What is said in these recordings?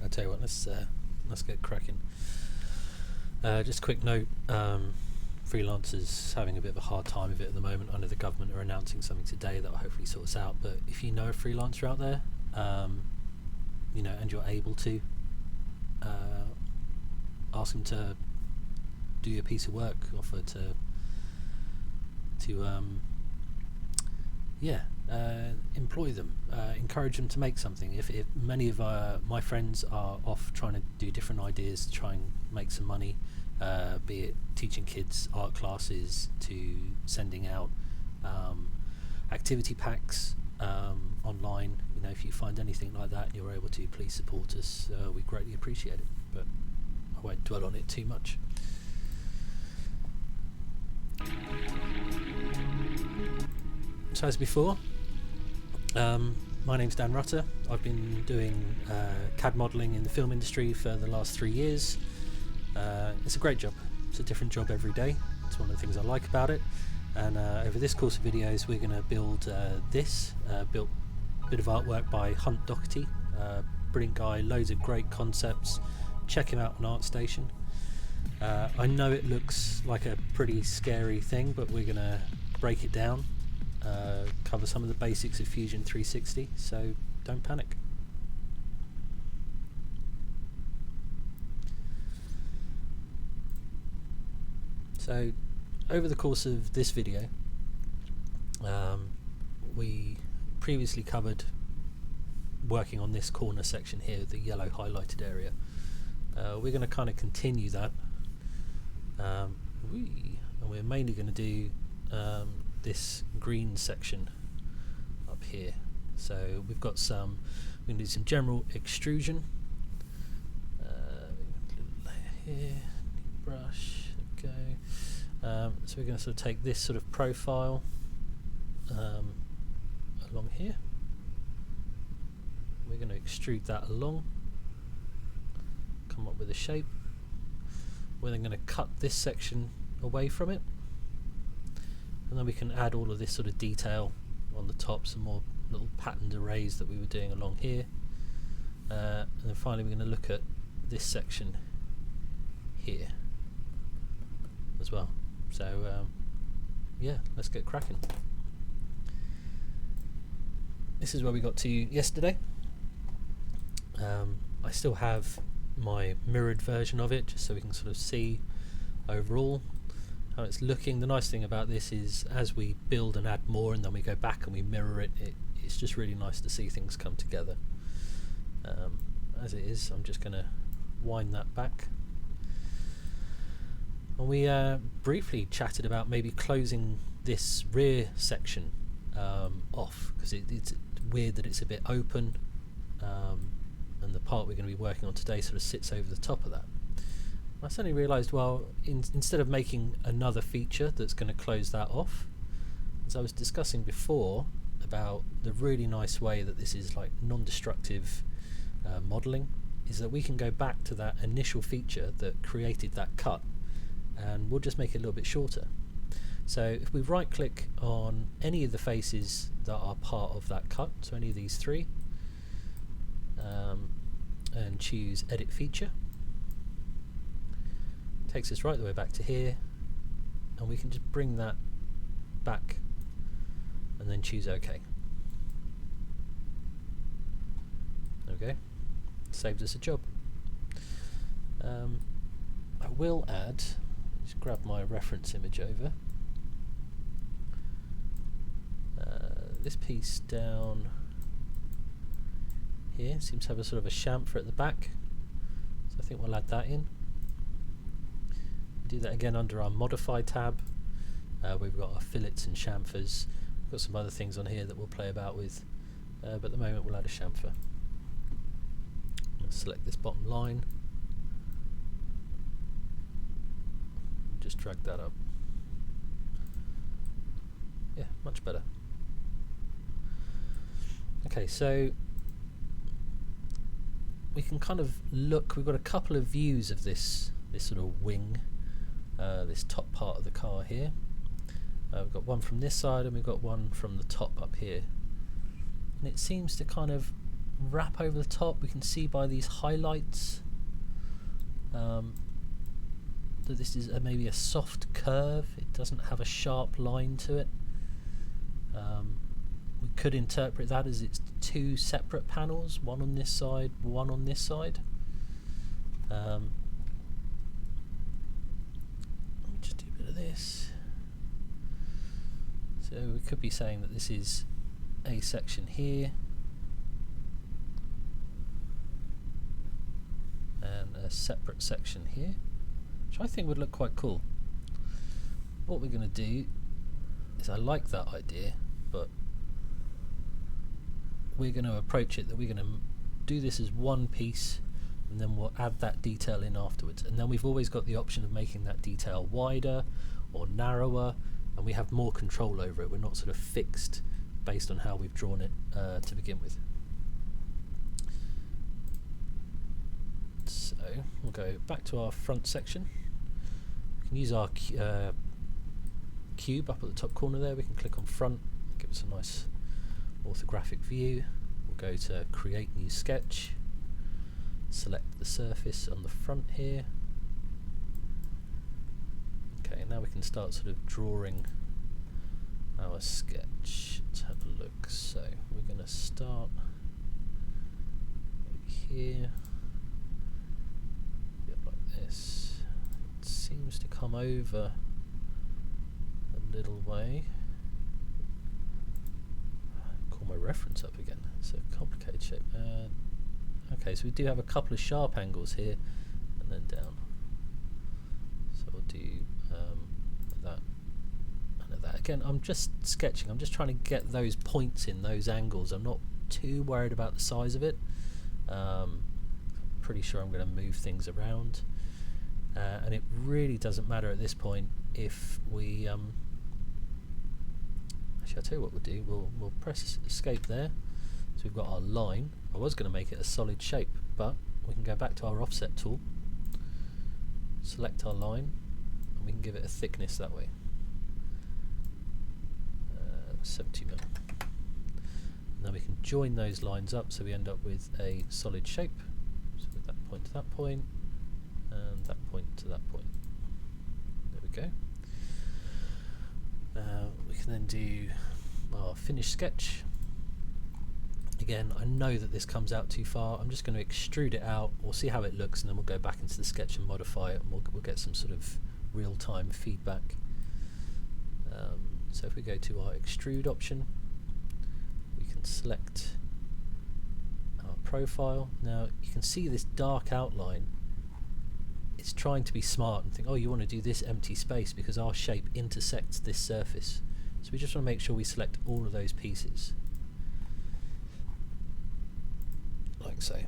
I tell you what, let's get cracking. Just a quick note, freelancers having a bit of a hard time of it at the moment. I know the government are announcing something today that will hopefully sort us out, but if you know a freelancer out there, you know, and you're able to, ask them to do a piece of work, offer to employ them, encourage them to make something. If many of my friends are off trying to do different ideas to try and make some money, be it teaching kids art classes to sending out activity packs online, you know, if you find anything like that and you're able to, please support us. We greatly appreciate it, but I won't dwell on it too much. So as before, my name's Dan Rutter. I've been doing CAD modelling in the film industry for the last 3 years. It's a great job. It's a different job every day. It's one of the things I like about it. And over this course of videos, we're going to build built a bit of artwork by Hunt Doherty. Brilliant guy, loads of great concepts. Check him out on ArtStation. I know it looks like a pretty scary thing, but we're going to break it down. Cover some of the basics of Fusion 360, so don't panic. So over the course of this video, we previously covered working on this corner section here, the yellow highlighted area. We're going to kind of continue that, and we're mainly going to do this green section up here. So we've got we're going to do some general extrusion. Here, brush, go. So we're going to sort of take this sort of profile along here. We're going to extrude that along, come up with a shape. We're then going to cut this section away from it, and then we can add all of this sort of detail on the top, some more little patterned arrays that we were doing along here, and then finally we're going to look at this section here as well. So yeah, let's get cracking. This is where we got to yesterday. I still have my mirrored version of it, just so we can sort of see overall how it's looking. The nice thing about this is as we build and add more and then we go back and we mirror it, it's just really nice to see things come together. As it is, I'm just going to wind that back. And we briefly chatted about maybe closing this rear section off, because it's weird that it's a bit open, and the part we're going to be working on today sort of sits over the top of that. I suddenly realised, well, instead of making another feature that's going to close that off, as I was discussing before about the really nice way that this is like non-destructive modelling, is that we can go back to that initial feature that created that cut, and we'll just make it a little bit shorter. So if we right click on any of the faces that are part of that cut, so any of these three, and choose edit feature, takes us right the way back to here, and we can just bring that back and then choose OK. Okay, saves us a job. I will add, just grab my reference image over, this piece down here seems to have a sort of a chamfer at the back, so I think we'll add that in. Do that again under our modify tab. We've got our fillets and chamfers. We've got some other things on here that we'll play about with, but at the moment we'll add a chamfer. Let's select this bottom line, just drag that up. Yeah, much better. Okay, so we can kind of look, we've got a couple of views of this sort of wing, this top part of the car here. We've got one from this side and we've got one from the top up here, and it seems to kind of wrap over the top. We can see by these highlights that this is maybe a soft curve. It doesn't have a sharp line to it. We could interpret that as it's two separate panels, one on this side, one on this side. Let me just do a bit of this. So we could be saying that this is a section here and a separate section here, which I think would look quite cool. What we're going to do is, I like that idea, but we're going to approach it that we're going to do this as one piece, and then we'll add that detail in afterwards. And then we've always got the option of making that detail wider or narrower, and we have more control over it. We're not sort of fixed based on how we've drawn it to begin with. So we'll go back to our front section. We can use our cube up at the top corner there. We can click on front, give us a nice orthographic view. We'll go to create new sketch, select the surface on the front here. Okay, now we can start sort of drawing our sketch. Let's have a look. So we're going to start maybe here, a bit like this. It seems to come over a little way. Call my reference up again. It's a complicated shape. Okay, so we do have a couple of sharp angles here and then down. So we'll do that and that. Again, I'm just sketching. I'm just trying to get those points in, those angles. I'm not too worried about the size of it. I'm pretty sure I'm going to move things around. And it really doesn't matter at this point if we... actually, I'll tell you what we'll do. We'll press escape there. So we've got our line. I was going to make it a solid shape, but we can go back to our offset tool, select our line, and we can give it a thickness that way. 70 mm. Now we can join those lines up so we end up with a solid shape. So with that point to that point, and that point to that point. There we go. We can then do our finish sketch. Again, I know that this comes out too far. I'm just going to extrude it out. We'll see how it looks, and then we'll go back into the sketch and modify it, and we'll get some sort of real-time feedback. So if we go to our extrude option, we can select our profile. Now you can see this dark outline. It's trying to be smart and think, oh, you want to do this empty space because our shape intersects this surface. So we just want to make sure we select all of those pieces. Like so.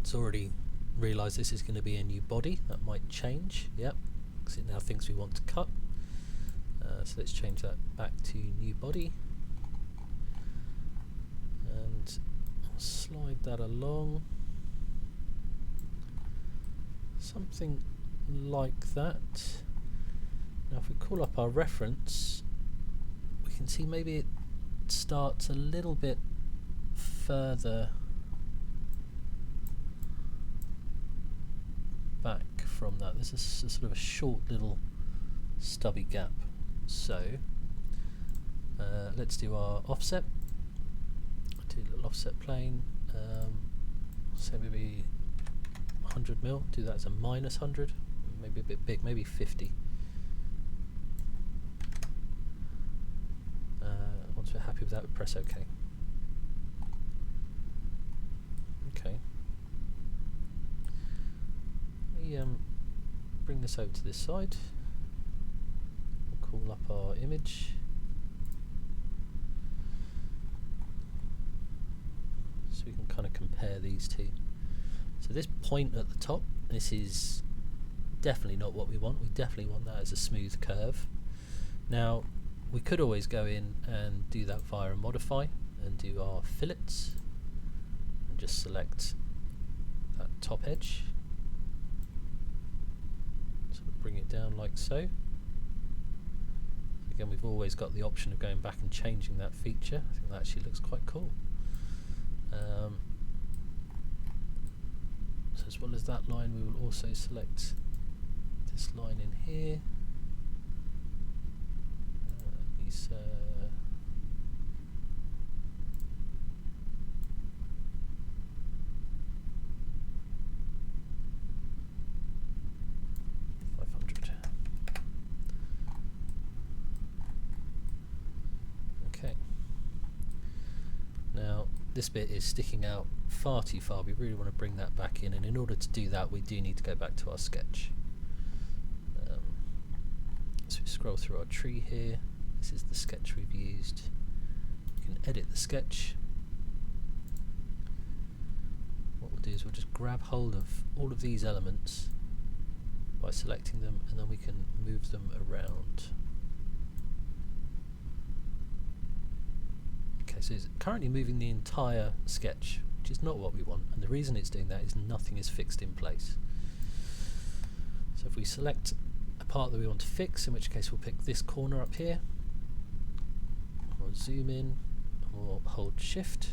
It's already realised this is going to be a new body. That might change, yep, because it now thinks we want to cut. So let's change that back to new body, and I'll slide that along, something like that. Now if we call up our reference, we can see maybe it starts a little bit further back from that. There's a sort of a short little stubby gap. So let's do our offset. Do a little offset plane. Say maybe 100 mil. Do that as a minus 100. Maybe a bit big. Maybe 50. Once we're happy with that, we press OK. Okay. Let me bring this over to this side. Call up our image. So we can kind of compare these two. So this point at the top, this is definitely not what we want. We definitely want that as a smooth curve. Now we could always go in and do that via a modify and do our fillets and just select that top edge. So we'll bring it down like so. Again, we've always got the option of going back and changing that feature. I think that actually looks quite cool. So as well as that line, we will also select this line in here. These 500. Okay. Now this bit is sticking out far too far. We really want to bring that back in, and in order to do that we do need to go back to our sketch. So we scroll through our tree here. This is the sketch we've used. You can edit the sketch. What we'll do is we'll just grab hold of all of these elements by selecting them, and then we can move them around. Okay, so it's currently moving the entire sketch, which is not what we want, and the reason it's doing that is nothing is fixed in place. So if we select a part that we want to fix, in which case we'll pick this corner up here, we'll zoom in, and we'll hold shift,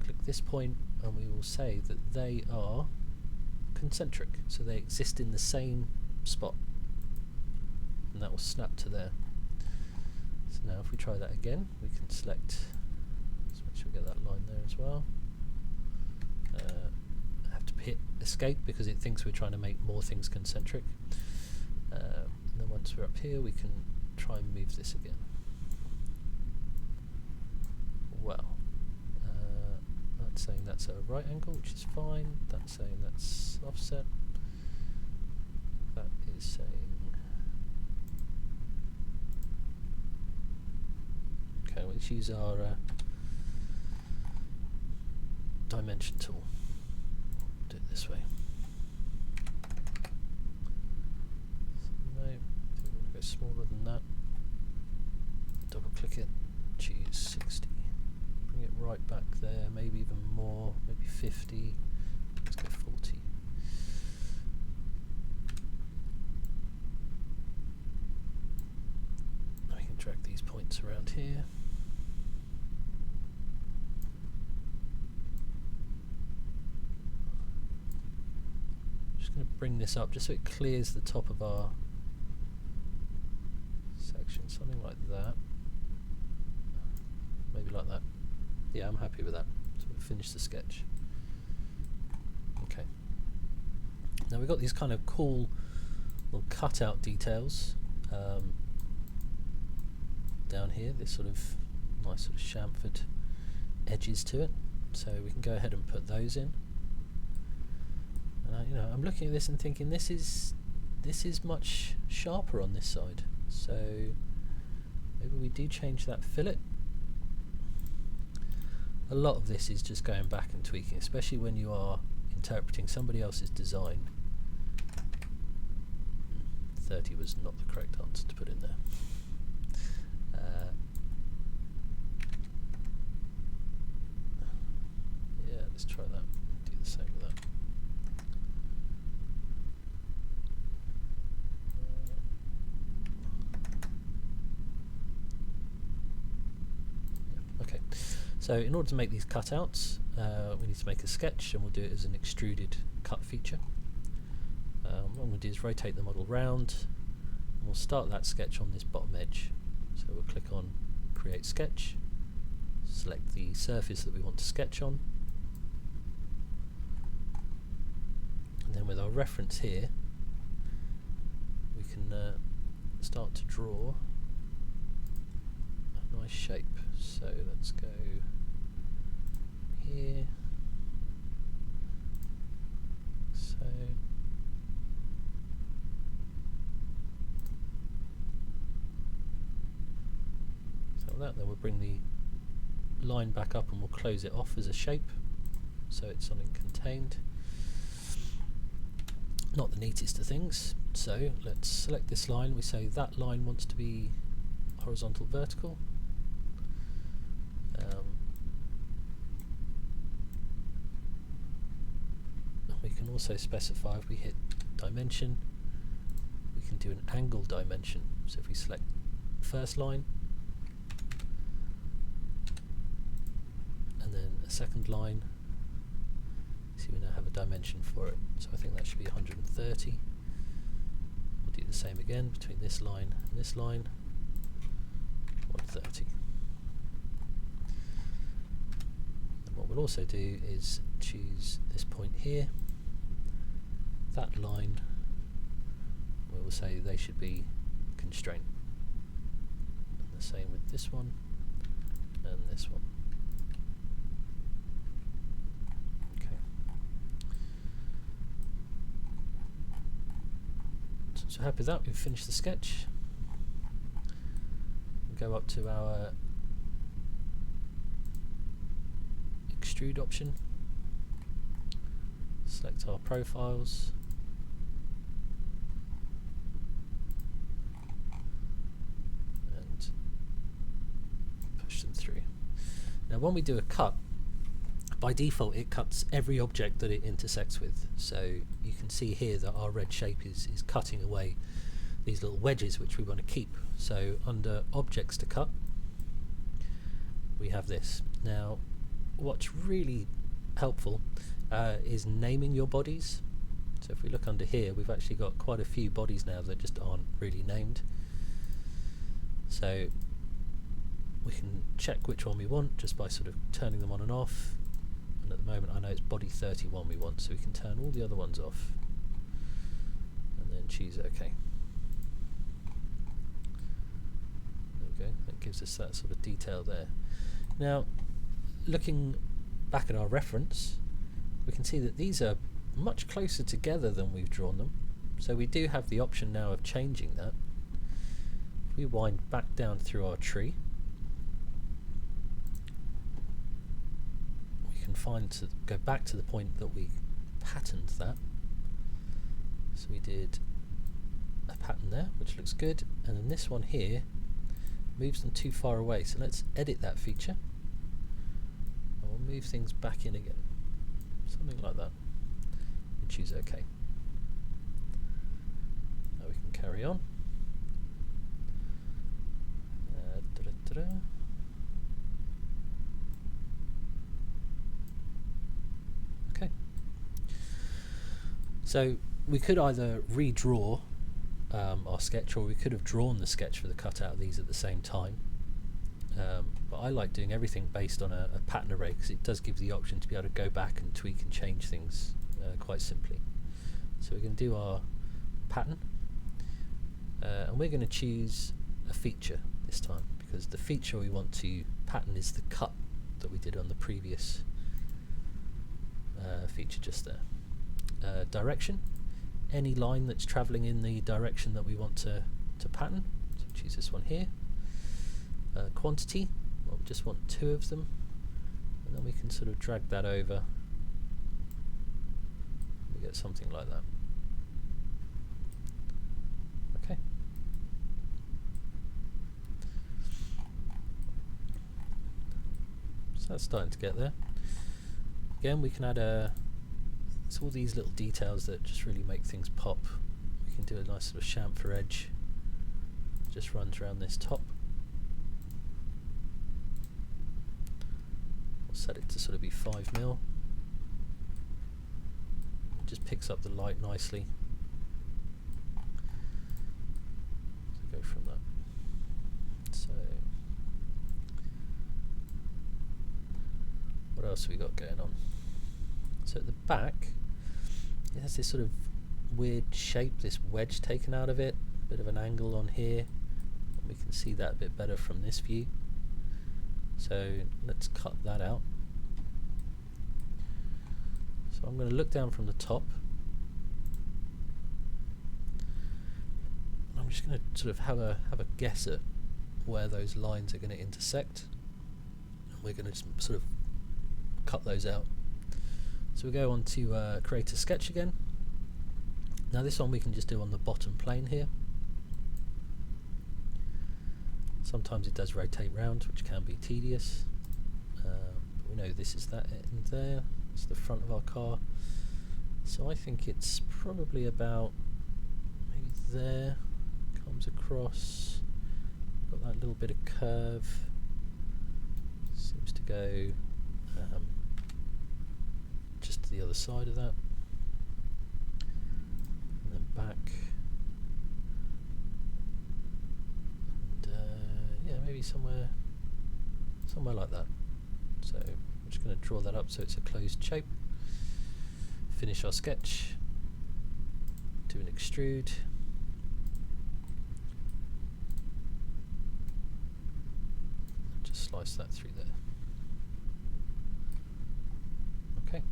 click this point, and we will say that they are concentric, so they exist in the same spot, and that will snap to there. So now if we try that again, we can select, let's make sure we get that line there as well. I have to hit escape because it thinks we're trying to make more things concentric. And then once we're up here, we can try and move this again. Well, that's saying that's a right angle, which is fine. That's saying that's offset. That is saying... Okay, let's use our dimension tool. Do it this way. So, no, I think we want to go smaller than that. Double click it, choose 60. Bring it right back there, maybe even more, maybe 50. Let's go 40. Now we can drag these points around here. Just going to bring this up just so it clears the top of our section, something like that. Maybe like that. Yeah, I'm happy with that. So we'll finish the sketch. Okay. Now we've got these kind of cool little cutout details down here. This sort of nice sort of chamfered edges to it. So we can go ahead and put those in. And I'm looking at this and thinking this is much sharper on this side. So maybe we do change that fillet. A lot of this is just going back and tweaking, especially when you are interpreting somebody else's design. 30 was not the correct answer to put in there. Yeah, let's try that. Do the same with that. Okay. So in order to make these cutouts, we need to make a sketch, and we'll do it as an extruded cut feature. What I'm going to do is rotate the model round, and we'll start that sketch on this bottom edge. So we'll click on Create Sketch, select the surface that we want to sketch on, and then with our reference here, we can start to draw a nice shape. So let's go here. So that, then we'll bring the line back up and we'll close it off as a shape, so it's something contained. Not the neatest of things. So let's select this line. We say that line wants to be horizontal, vertical. We can also specify, if we hit dimension, we can do an angle dimension. So if we select first line and then a second line. See, we now have a dimension for it, so I think that should be 130. We'll do the same again between this line and this line, 130. And what we'll also do is choose this point here, that line, we will say they should be constraint. And the same with this one and this one. So happy with that, we've finished the sketch. We'll go up to our extrude option, select our profiles, and push them through. Now when we do a cut, by default it cuts every object that it intersects with, so you can see here that our red shape is cutting away these little wedges which we want to keep. So under objects to cut we have this. Now what's really helpful is naming your bodies. So if we look under here, we've actually got quite a few bodies now that just aren't really named, so we can check which one we want just by sort of turning them on and off. And at the moment I know it's body 31 we want, so we can turn all the other ones off and then choose OK. There we go, that gives us that sort of detail there. Now looking back at our reference, we can see that these are much closer together than we've drawn them, so we do have the option now of changing that. If we wind back down through our tree, go back to the point that we patterned that. So we did a pattern there, which looks good, and then this one here moves them too far away, so let's edit that feature and we'll move things back in again, something like that, and choose OK. Now we can carry on. So we could either redraw our sketch, or we could have drawn the sketch for the cutout of these at the same time. But I like doing everything based on a pattern array because it does give the option to be able to go back and tweak and change things quite simply. So we're going to do our pattern, and we're going to choose a feature this time, because the feature we want to pattern is the cut that we did on the previous feature just there. Direction, any line that's travelling in the direction that we want to pattern, so choose this one here. Quantity, well, we just want 2 of them, and then we can sort of drag that over, we get something like that. Okay. So that's starting to get there. Again, we can add it's all these little details that just really make things pop. We can do a nice sort of chamfer edge, just runs around this top. We'll set it to sort of be 5mm. It just picks up the light nicely. So go from that. So what else have we got going on? So at the back, it has this sort of weird shape, this wedge taken out of it, a bit of an angle on here, and we can see that a bit better from this view. So let's cut that out. So I'm going to look down from the top. I'm just going to sort of have a guess at where those lines are going to intersect, and we're going to just sort of cut those out. So we go on to create a sketch again. Now this one we can just do on the bottom plane here. Sometimes it does rotate round, which can be tedious. But we know this is that end there. It's the front of our car. So I think it's probably about maybe there. Comes across. Got that little bit of curve. Seems to go to the other side of that, and then back, and yeah, maybe somewhere like that. So I'm just going to draw that up so it's a closed shape. Finish our sketch, do an extrude, and just slice that through there. Okay.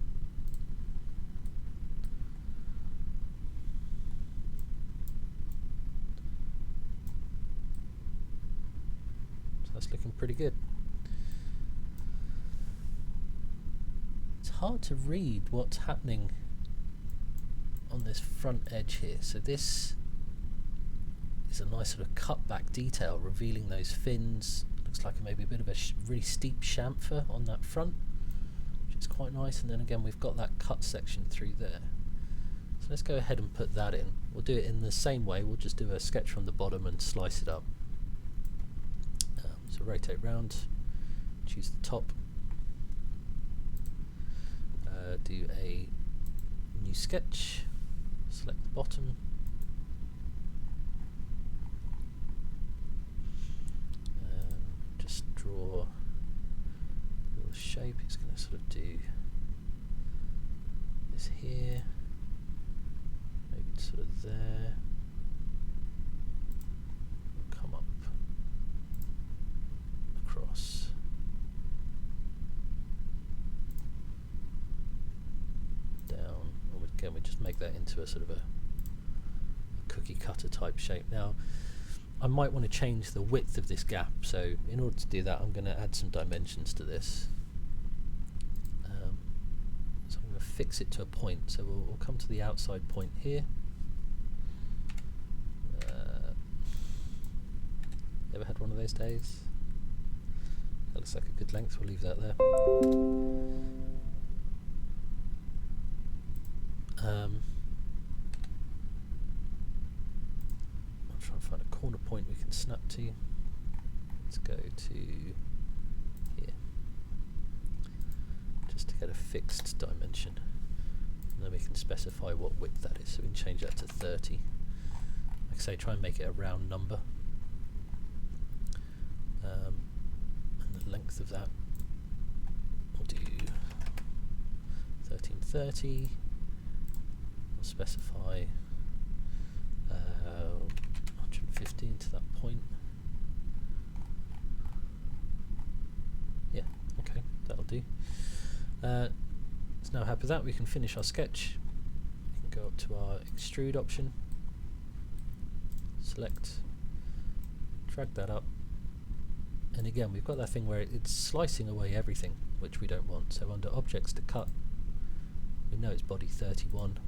So that's looking pretty good. It's hard to read what's happening on this front edge here. So this is a nice sort of cut back detail revealing those fins. Looks like maybe a bit of a really steep chamfer on that front, which is quite nice. And then again we've got that cut section through there. So let's go ahead and put that in. We'll do it in the same way. We'll just do a sketch from the bottom and slice it up. So rotate round, choose the top, do a new sketch, select the bottom, just draw a little shape. It's going to sort of do this here, maybe sort of there, and come up across. Down, and again we just make that into a sort of a cookie cutter type shape. Now I might want to change the width of this gap, so in order to do that I'm going to add some dimensions to this. So I'm going to fix it to a point, so we'll come to the outside point here. Ever had one of those days? That looks like a good length, we'll leave that there. I'll try and find a corner point we can snap to. Let's go to here, just to get a fixed dimension, and then we can specify what width that is. So we can change that to 30. Like I say, try and make it a round number, and the length of that we'll do 1330. Specify 115 to that point. Yeah, okay, that'll do. So now happy with that, we can finish our sketch. We can go up to our extrude option, select, drag that up, and again we've got that thing where it's slicing away everything, which we don't want. So under objects to cut, we know it's body 31.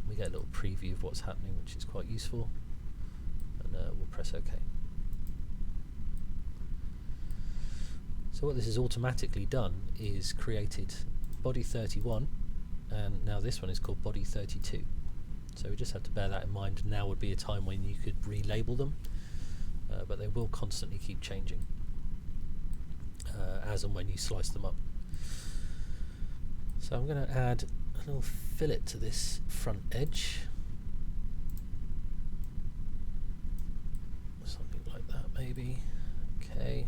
We get a little preview of what's happening, which is quite useful, and we'll press OK. So what this has automatically done is created body 31, and now this one is called body 32. So we just have to bear that in mind. Now would be a time when you could relabel them, but they will constantly keep changing as and when you slice them up. So I'm going to add a little fillet to this front edge, something like that maybe. Okay,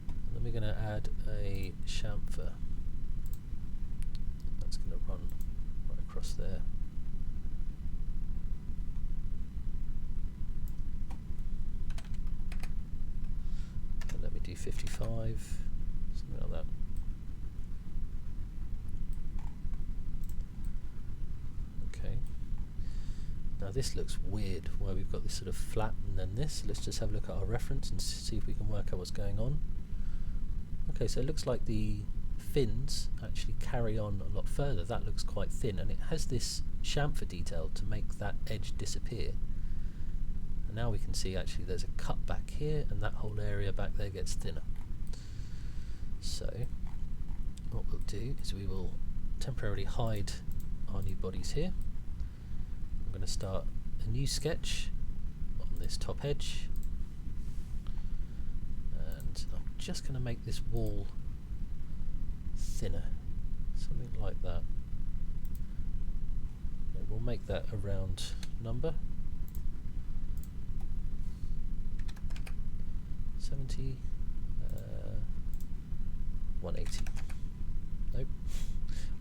and then we're going to add a chamfer. That's going to run right across there. And let me do 55, something like that. Now this looks weird, where we've got this sort of flat and then this. Let's just have a look at our reference and see if we can work out what's going on. Okay, so it looks like the fins actually carry on a lot further. That looks quite thin, and it has this chamfer detail to make that edge disappear. And now we can see actually there's a cut back here, and that whole area back there gets thinner. So what we'll do is we will temporarily hide our new bodies here. I'm going to start a new sketch on this top edge, and I'm just going to make this wall thinner. So something like that. Okay, we'll make that a round number. 70, 180. Nope,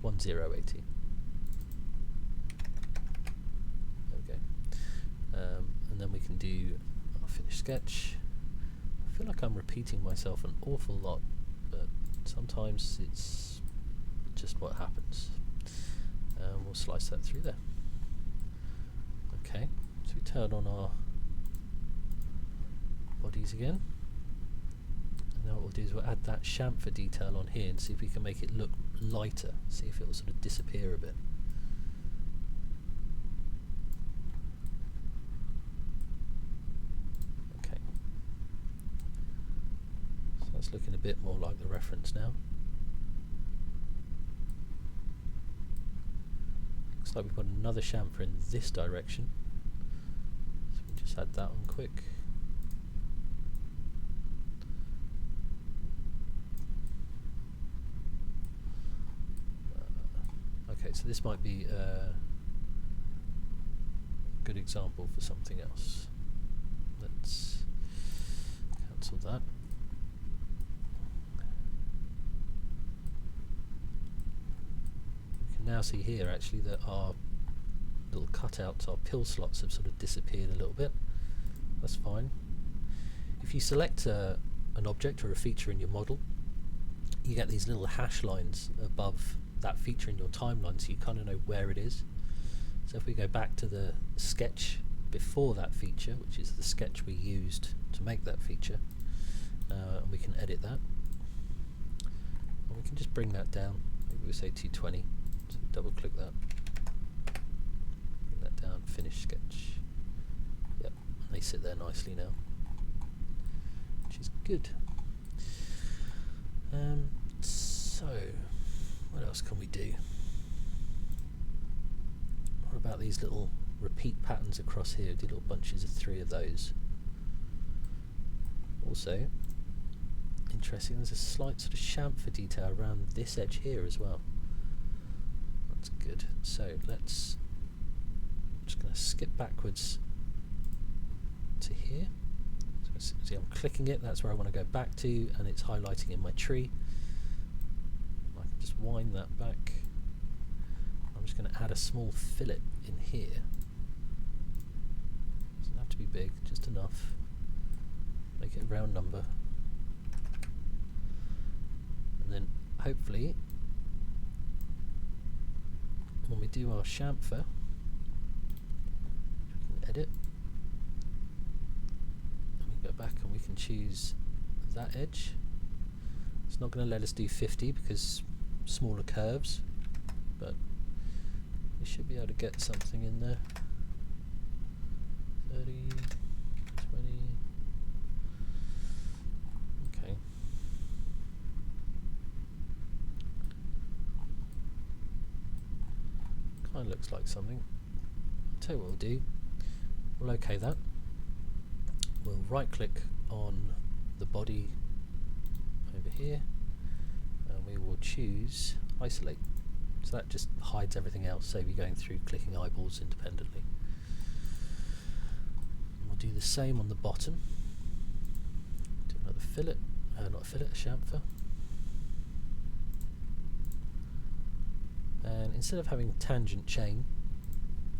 1080. There we go. And then we can do our finished sketch. I feel like I'm repeating myself an awful lot, but sometimes it's just what happens. We'll slice that through there. Okay, so we turn on our bodies again. And now what we'll do is we'll add that chamfer detail on here and see if we can make it look lighter, see if it will sort of disappear a bit. Okay, so that's looking a bit more like the reference now. Looks like we've got another chamfer in this direction, so we'll just add that on quick. Okay, so this might be a good example for something else. Let's cancel that. We can now see here actually that our little cutouts, our pill slots, have sort of disappeared a little bit. That's fine. If you select an object or a feature in your model, you get these little hash lines above that feature in your timeline, so you kind of know where it is. So if we go back to the sketch before that feature, which is the sketch we used to make that feature, we can edit that. And we can just bring that down. Maybe we say 220. So double click that. Bring that down, finish sketch. Yep, they sit there nicely now, which is good. So what else can we do? What about these little repeat patterns across here? Do little bunches of 3 of those. Also, interesting, there's a slight sort of chamfer detail around this edge here as well. That's good. So I'm just going to skip backwards to here. So see, I'm clicking it, that's where I want to go back to, and it's highlighting in my tree. Just wind that back. I'm just going to add a small fillet in here. Doesn't have to be big, just enough. Make it a round number. And then hopefully when we do our chamfer, we can edit. And we go back and we can choose that edge. It's not going to let us do 50 because smaller curves, but we should be able to get something in there. 30, 20. Okay. Kind of looks like something. I'll tell you what we'll do. We'll OK that. We'll right click on the body over here. We will choose isolate, so that just hides everything else, save you going through clicking eyeballs independently. We'll do the same on the bottom. Do another fillet, not a fillet, a chamfer. And instead of having tangent chain,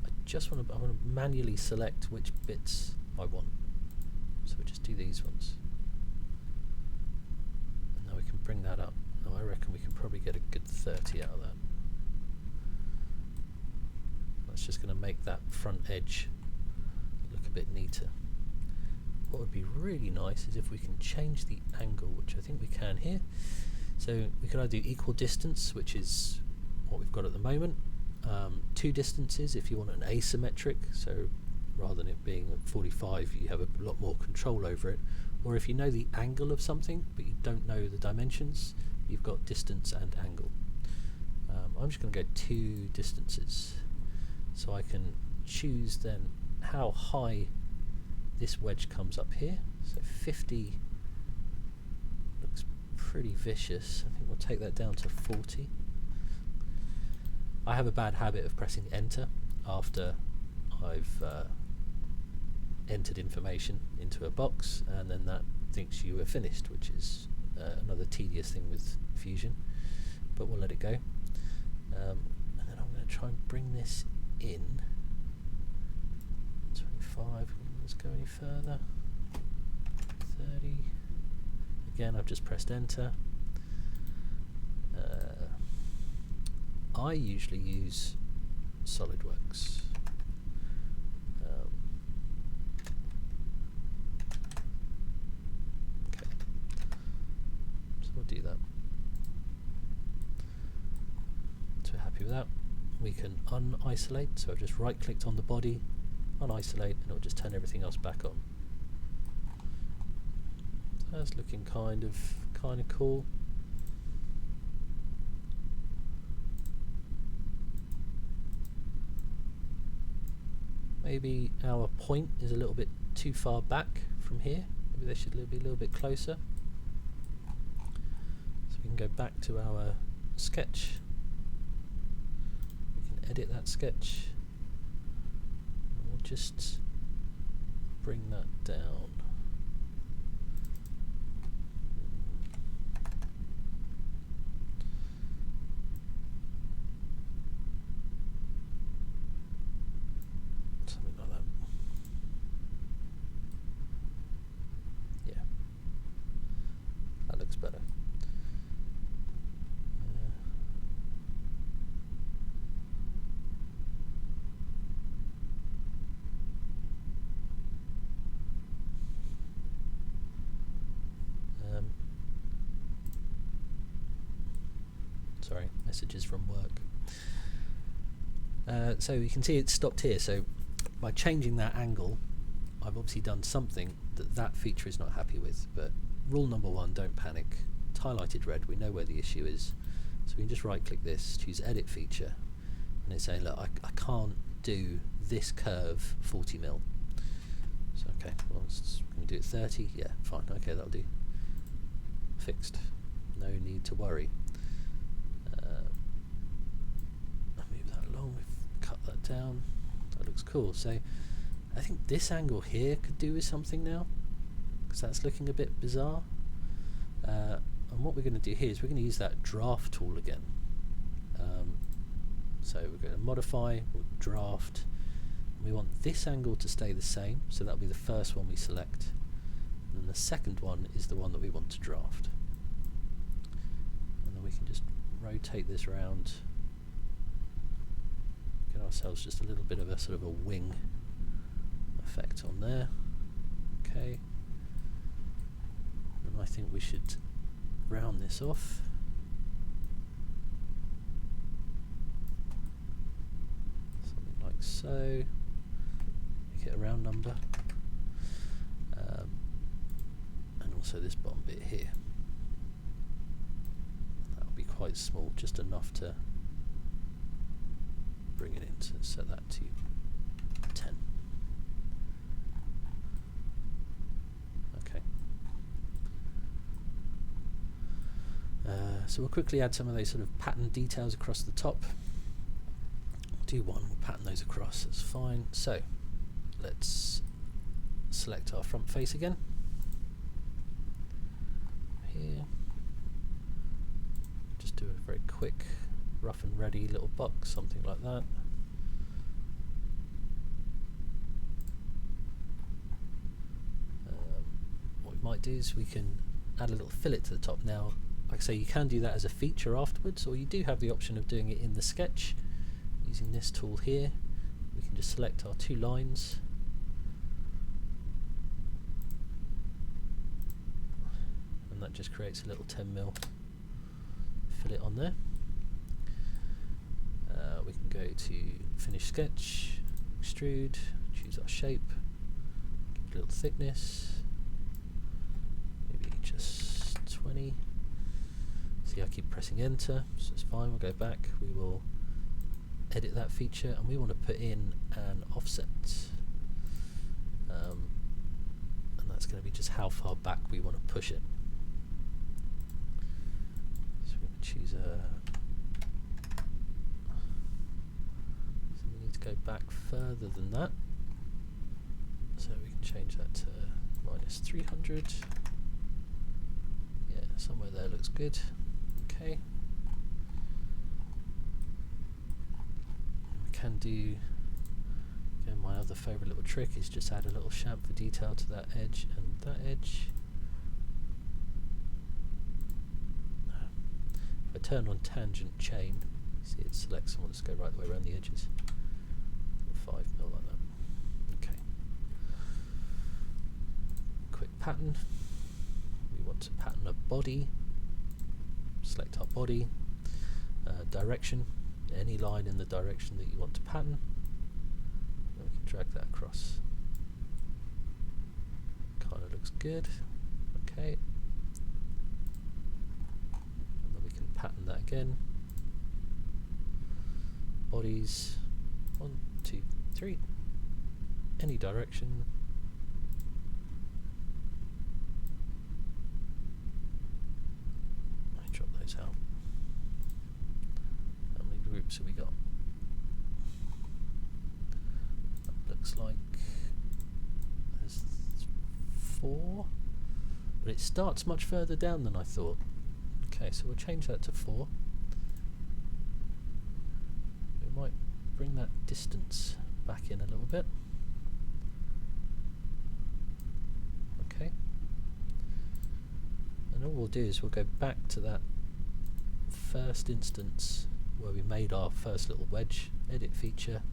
I want to manually select which bits I want. So we'll just do these ones. And now we can bring that up. I reckon we can probably get a good 30 out of that. That's just going to make that front edge look a bit neater. What would be really nice is if we can change the angle, which I think we can here. So we could either do equal distance, which is what we've got at the moment, 2 distances if you want an asymmetric, so rather than it being at 45 you have a lot more control over it, or if you know the angle of something but you don't know the dimensions, you've got distance and angle. I'm just going to go 2 distances, so I can choose then how high this wedge comes up here. So 50 looks pretty vicious. I think we'll take that down to 40. I have a bad habit of pressing enter after I've entered information into a box, and then that thinks you are finished, which is another tedious thing with Fusion, but we'll let it go. And then I'm going to try and bring this in. 25, let's go any further. 30. Again, I've just pressed enter. I usually use SolidWorks. Okay, so we'll do that. So we're happy with that. We can unisolate, so I've just right clicked on the body, unisolate, and it'll just turn everything else back on. So that's looking kind of cool. Maybe our point is a little bit too far back from here. Maybe they should be a little bit closer. So we can go back to our sketch. We can edit that sketch. And we'll just bring that down. Better. Sorry, messages from work. So you can see it stopped here. So by changing that angle, I've obviously done something that feature is not happy with. But rule number one, don't panic. It's highlighted red, we know where the issue is. So we can just right click this, choose edit feature, and it's saying, look, I can't do this curve 40 mil. So okay, well, can we do it 30? Yeah, fine, okay, that'll do. Fixed. No need to worry. I'll move that along, we've cut that down. That looks cool. So I think this angle here could do with something now, because that's looking a bit bizarre. And what we're going to do here is we're going to use that draft tool again. So we're going to modify, we'll draft. We want this angle to stay the same, so that'll be the first one we select. And then the second one is the one that we want to draft. And then we can just rotate this around, get ourselves just a little bit of a sort of a wing effect on there. Okay. And I think we should round this off. Something like so. Make it a round number. And also this bottom bit here. That'll be quite small, just enough to bring it in. So set that to 10. Okay. So we'll quickly add some of those sort of pattern details across the top. We'll do one, we'll pattern those across, that's fine. So let's select our front face again. Here. Just do a very quick, rough and ready little box, something like that. What we might do is we can add a little fillet to the top. Now, like I say, you can do that as a feature afterwards, or you do have the option of doing it in the sketch using this tool here. We can just select our two lines, and that just creates a little 10mm fillet on there. We can go to finish sketch, extrude, choose our shape, give it a little thickness, maybe just 20. See, I keep pressing enter, so it's fine. We'll go back, we will edit that feature, and we want to put in an offset, and that's going to be just how far back we want to push it. So we can choose a go back further than that. So we can change that to minus 300. Yeah, somewhere there looks good. Okay. We can do, again, my other favourite little trick is just add a little chamfer detail to that edge and that edge. If I turn on tangent chain, see it selects and wants to go right the way around the edges. 5 mil like that. Okay. Quick pattern. We want to pattern a body. Select our body. Direction. Any line in the direction that you want to pattern. And we can drag that across. Kind of looks good. Okay. And then we can pattern that again. Bodies. 1, 2, 3. Any direction. I drop those out. How many groups have we got? That looks like there's 4, but it starts much further down than I thought. Okay, so we'll change that to 4. We might bring that distance back in a little bit. Okay. And all we'll do is we'll go back to that first instance where we made our first little wedge, edit feature.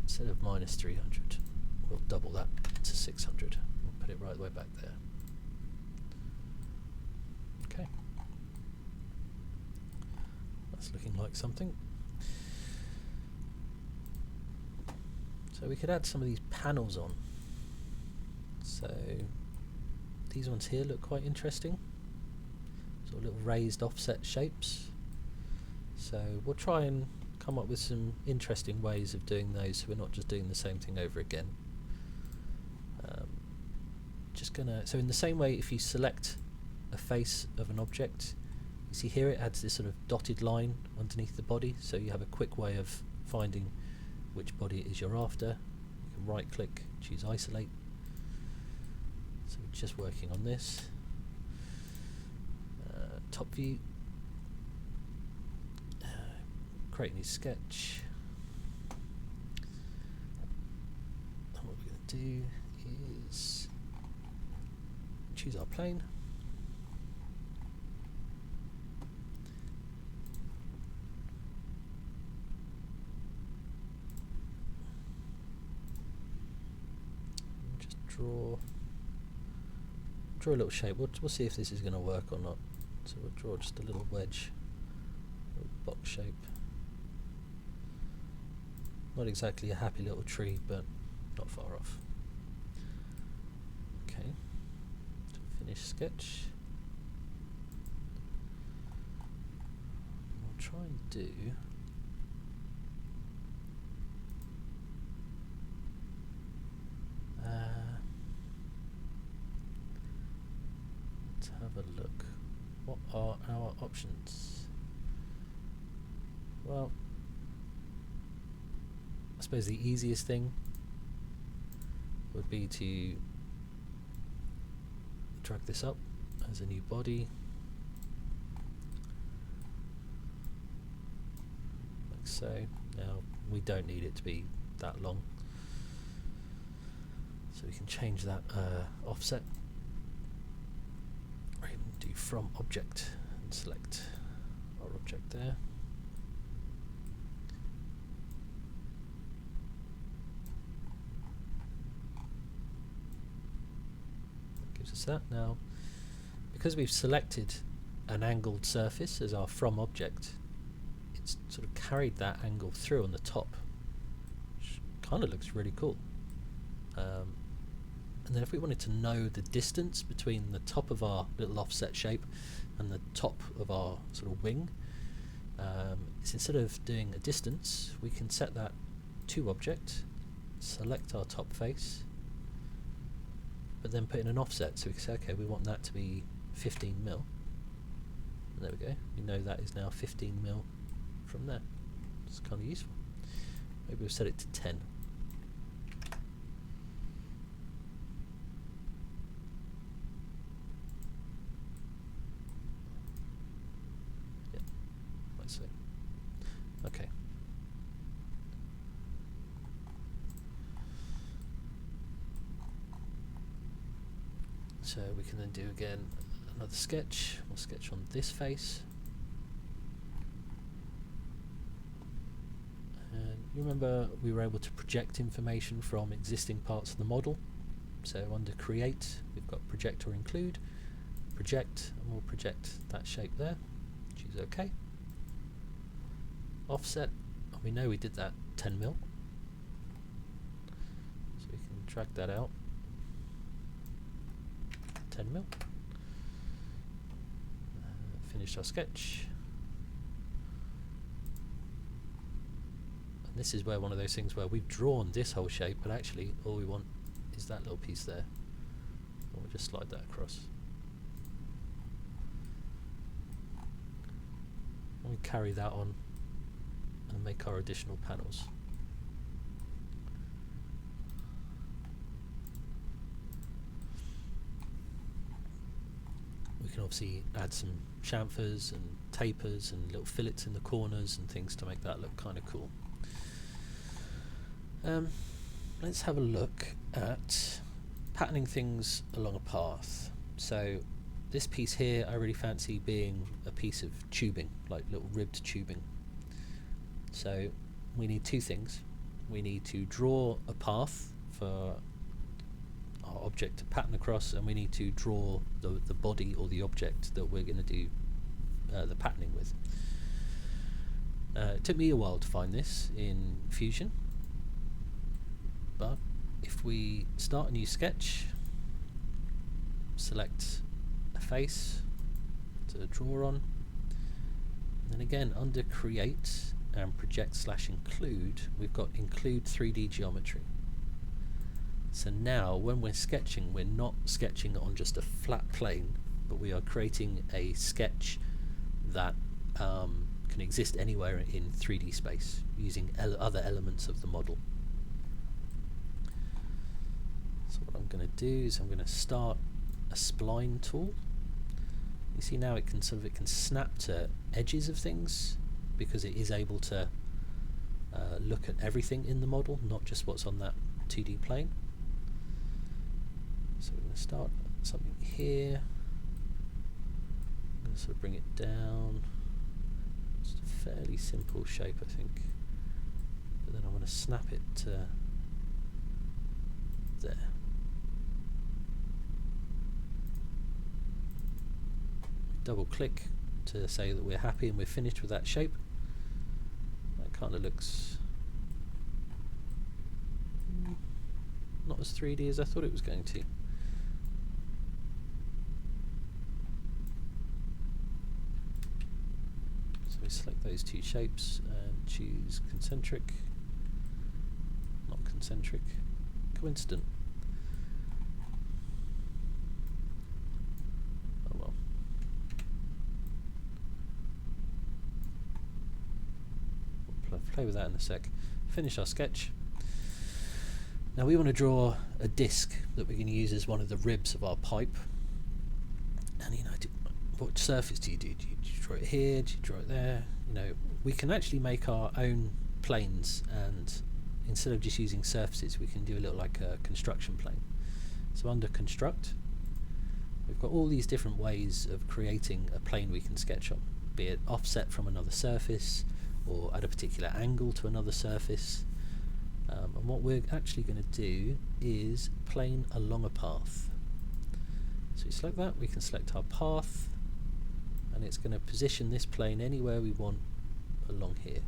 Instead of minus 300, we'll double that to 600. We'll put it right the way back there. Okay. That's looking like something. So we could add some of these panels on. So these ones here look quite interesting. Sort of little raised offset shapes. So we'll try and come up with some interesting ways of doing those so we're not just doing the same thing over again. So in the same way, if you select a face of an object, you see here it adds this sort of dotted line underneath the body, so you have a quick way of finding which body it is you're after. You can right click, choose isolate. So we're just working on this. Top view. Create a new sketch. And what we're going to do is choose our plane. Draw a little shape. We'll see if this is going to work or not. So we'll draw just a little wedge, a little box shape. Not exactly a happy little tree, but not far off. Okay, so finish sketch. We'll try and do let's have a look. What are our options? Well, I suppose the easiest thing would be to drag this up as a new body, like so. Now we don't need it to be that long, so we can change that offset, or even do from object and select our object there. Gives us that. Now, because we've selected an angled surface as our from object, it's sort of carried that angle through on the top, which kind of looks really cool. And then if we wanted to know the distance between the top of our little offset shape and the top of our sort of wing, it's instead of doing a distance, we can set that to object, select our top face, but then put in an offset. So we can say, okay, we want that to be 15 mil. And there we go. We know that is now 15 mil from there. It's kind of useful. Maybe we'll set it to 10. Yeah, let's see. Okay. So we can then do again another sketch. We'll sketch on this face. And you remember we were able to project information from existing parts of the model. So under Create, we've got Project or Include, Project, and we'll project that shape there. Choose OK. Offset, and we know we did that 10 mil. So we can drag that out. 10 mil. Finished our sketch. And this is where one of those things where we've drawn this whole shape, but actually all we want is that little piece there. And we'll just slide that across. And we carry that on and make our additional panels. We can obviously add some chamfers and tapers and little fillets in the corners and things to make that look kind of cool. Let's have a look at patterning things along a path. So this piece here I really fancy being a piece of tubing, like little ribbed tubing. So we need two things. We need to draw a path for our object to pattern across, and we need to draw the body or the object that we're going to do the patterning with. It took me a while to find this in Fusion, but if we start a new sketch, select a face to draw on, and then again under Create and Project/Include, we've got Include 3D Geometry. So now when we're sketching, we're not sketching on just a flat plane, but we are creating a sketch that can exist anywhere in 3D space using other elements of the model. So what I'm going to do is I'm going to start a spline tool. You see now it can snap to edges of things because it is able to look at everything in the model, not just what's on that 2D plane. So we're going to start something here. I'm going to sort of bring it down. Just a fairly simple shape, I think. But then I'm going to snap it to there. Double click to say that we're happy and we're finished with that shape. That kind of looks not as 3D as I thought it was going to. So we select those two shapes and choose concentric, not concentric, coincident. Oh well. We'll play with that in a sec. Finish our sketch. Now we want to draw a disc that we're going to use as one of the ribs of our pipe. And you know, what surface do you do? Do you draw it here? Do you draw it there? You know, we can actually make our own planes, and instead of just using surfaces, we can do a little like a construction plane. So under Construct, we've got all these different ways of creating a plane we can sketch on, be it offset from another surface or at a particular angle to another surface. And what we're actually going to do is plane along a path. So we select that, we can select our path, and it's going to position this plane anywhere we want along here.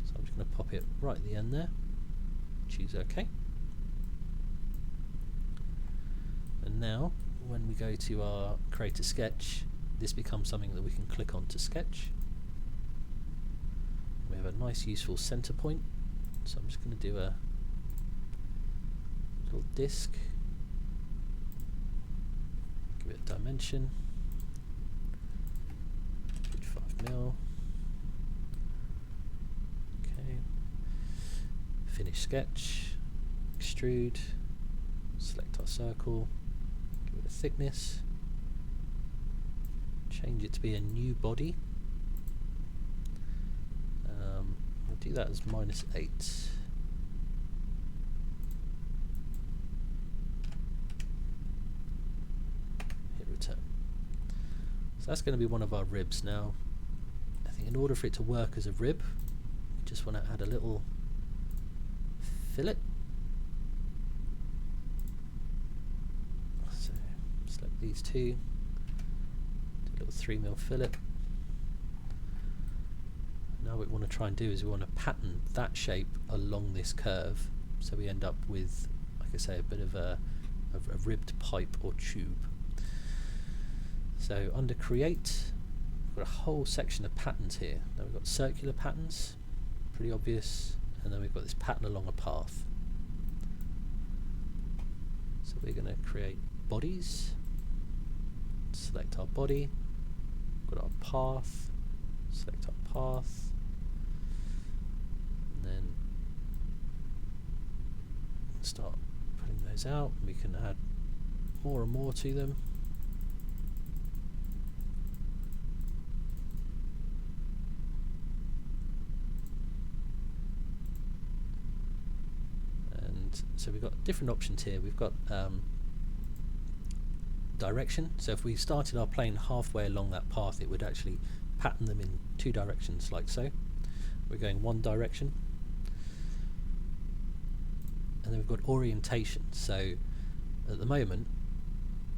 So I'm just going to pop it right at the end there, choose OK. And now when we go to our create a sketch, this becomes something that we can click on to sketch. We have a nice useful center point. So I'm just going to do a little disc, give it a dimension, 5 mil. Okay. Finish sketch, extrude, select our circle, give it a thickness, change it to be a new body. We'll do that as -8. Hit return. So that's going to be one of our ribs now. I think in order for it to work as a rib, we just want to add a little fillet. So select these two, do a little 3mm fillet. Now what we want to try and do is we want to pattern that shape along this curve, so we end up with, like I say, a bit of a ribbed pipe or tube. So under create, we've got a whole section of patterns here. Now we've got circular patterns, pretty obvious, and then we've got this pattern along a path. So we're going to create bodies, select our body, got our path, select our path, and then start putting those out. We can add more and more to them. And so we've got different options here. We've got direction. So if we started our plane halfway along that path, it would actually pattern them in 2 directions, like so. We're going 1 direction. And then we've got orientation. So at the moment,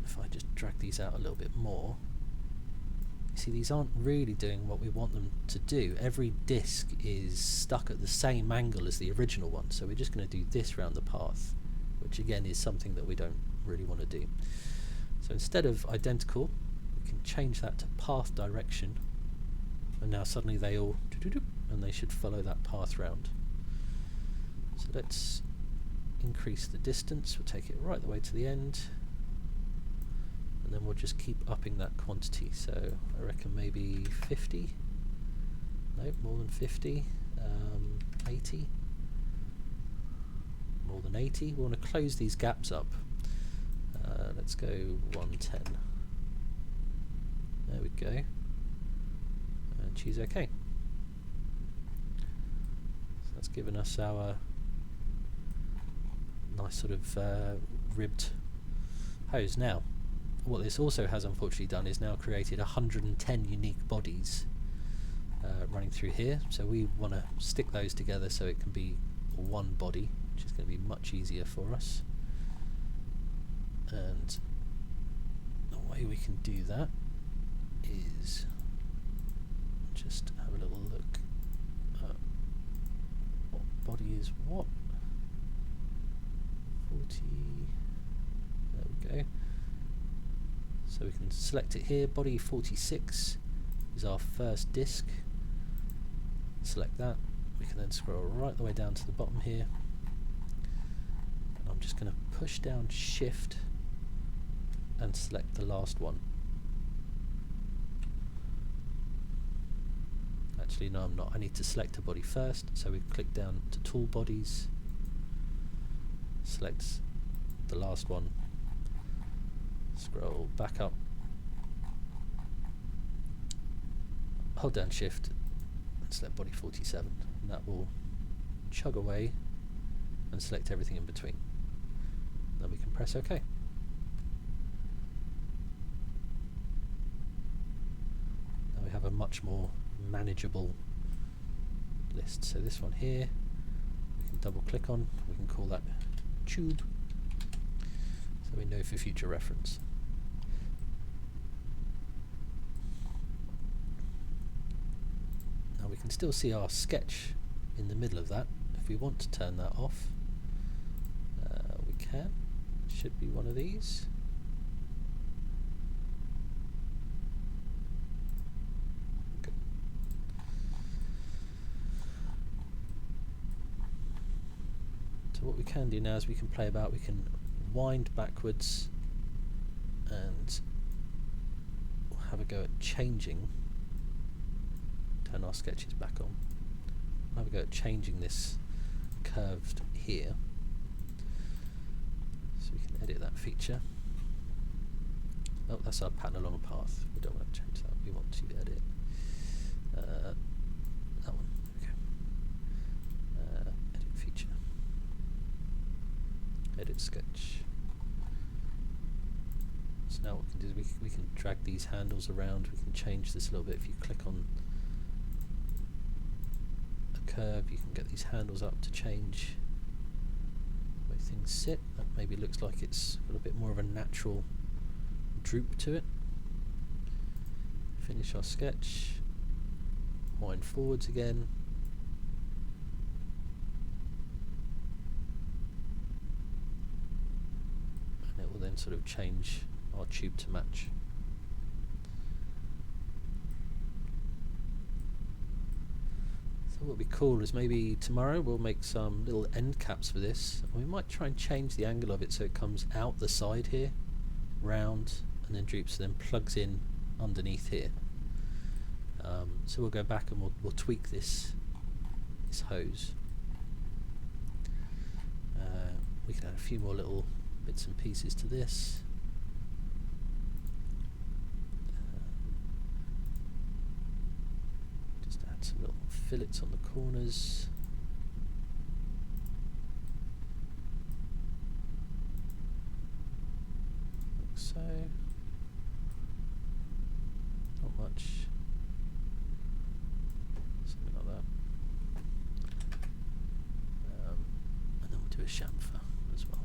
if I just drag these out a little bit more, you see these aren't really doing what we want them to do. Every disc is stuck at the same angle as the original one, so we're just going to do this round the path, which again is something that we don't really want to do. So instead of identical, we can change that to path direction, and now suddenly they all and they should follow that path round. So let's increase the distance. We'll take it right the way to the end, and then we'll just keep upping that quantity. So I reckon maybe 50. Nope, more than 50. 80. More than 80. We want to close these gaps up. Let's go 110. There we go. And choose OK. So that's given us our nice sort of ribbed hose. Now, what this also has unfortunately done is now created 110 unique bodies running through here. So we want to stick those together so it can be one body, which is going to be much easier for us. And the way we can do that is just have a little look at what body is what. 40. There we go. So we can select it here. Body 46 is our first disc. Select that. We can then scroll right the way down to the bottom here. And I'm just going to push down Shift and select the last one. Actually, no, I'm not. I need to select a body first. So we click down to Tool Bodies, select the last one, scroll back up, hold down Shift and select body 47, and that will chug away and select everything in between. Then we can press OK. Now we have a much more manageable list. So this one here we can double click on, we can call that tube, so we know for future reference. Now we can still see our sketch in the middle of that. If we want to turn that off, we can. It should be one of these. Okay. So what we can do now is we can play about, we can wind backwards and have a go at changing, turn our sketches back on, have a go at changing this curved here, so we can edit that feature. Oh, that's our pattern along a path. We don't want to change that. We want to edit that one. Okay. Edit feature. Edit sketch. So now what we can do is we can drag these handles around. We can change this a little bit. If you click on a curve, you can get these handles up to change the way things sit. That maybe looks like it's got a bit more of a natural droop to it. Finish our sketch. Wind forwards again. And it will then sort of change our tube to match. So what would be cool is maybe tomorrow we'll make some little end caps for this. We might try and change the angle of it so it comes out the side here, round, and then droops, and then plugs in underneath here. So we'll go back and we'll tweak this hose. We can add a few more little bits and pieces to this. Just add some little fillets on the corners. Like so. Not much. Something like that. And then we'll do a chamfer as well.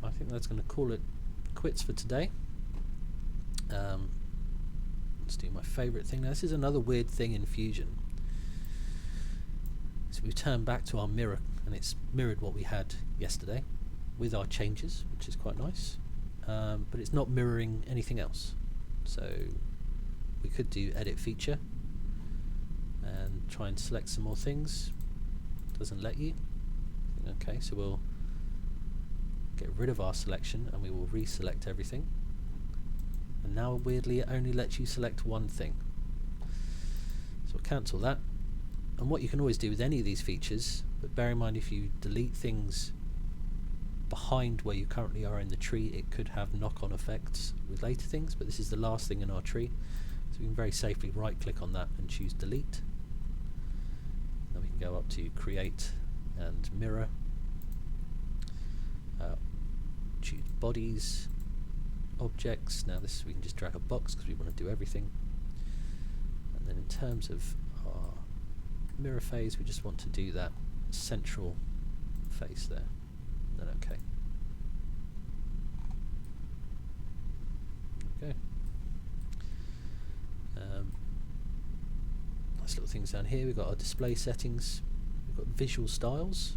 I think that's going to call it quits for today. Let's do my favourite thing. Now, this is another weird thing in Fusion. So we've turned back to our mirror, and it's mirrored what we had yesterday with our changes, which is quite nice. But it's not mirroring anything else. So we could do edit feature and try and select some more things. Doesn't let you. Okay, so we'll get rid of our selection and we will reselect everything, and now weirdly it only lets you select one thing, so we'll cancel that. And what you can always do with any of these features, but bear in mind if you delete things behind where you currently are in the tree, it could have knock-on effects with later things, but this is the last thing in our tree, so we can very safely right click on that and choose delete. Then we can go up to create and mirror. Choose bodies, objects. Now this we can just drag a box because we want to do everything. And then in terms of our mirror phase, we just want to do that central face there. And then OK. Okay. Nice little things down here. We've got our display settings. We've got visual styles.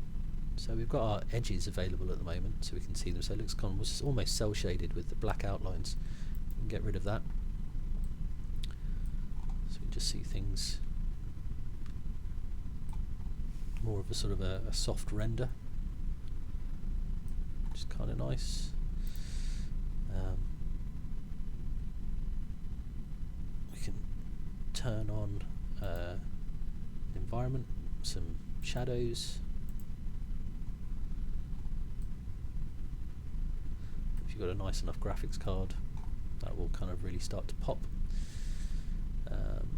So we've got our edges available at the moment, so we can see them. So it looks kind of almost cell shaded with the black outlines. We can get rid of that. So we just see things more of a sort of a soft render, which is kind of nice. We can turn on the environment, some shadows. If you've got a nice enough graphics card, that will kind of really start to pop.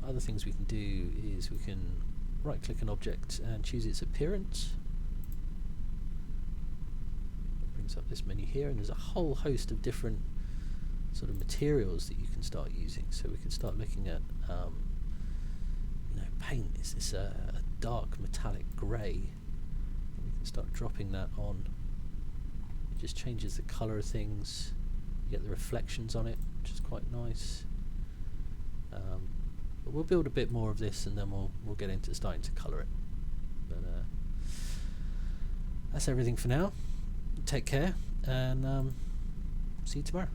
Other things we can do is we can right click an object and choose its appearance. It brings up this menu here, and there's a whole host of different sort of materials that you can start using. So we can start looking at paint. Is this a dark metallic grey? We can start dropping that on. It just changes the colour of things. You get the reflections on it, which is quite nice. But we'll build a bit more of this, and then we'll get into starting to colour it. But that's everything for now. Take care, and see you tomorrow.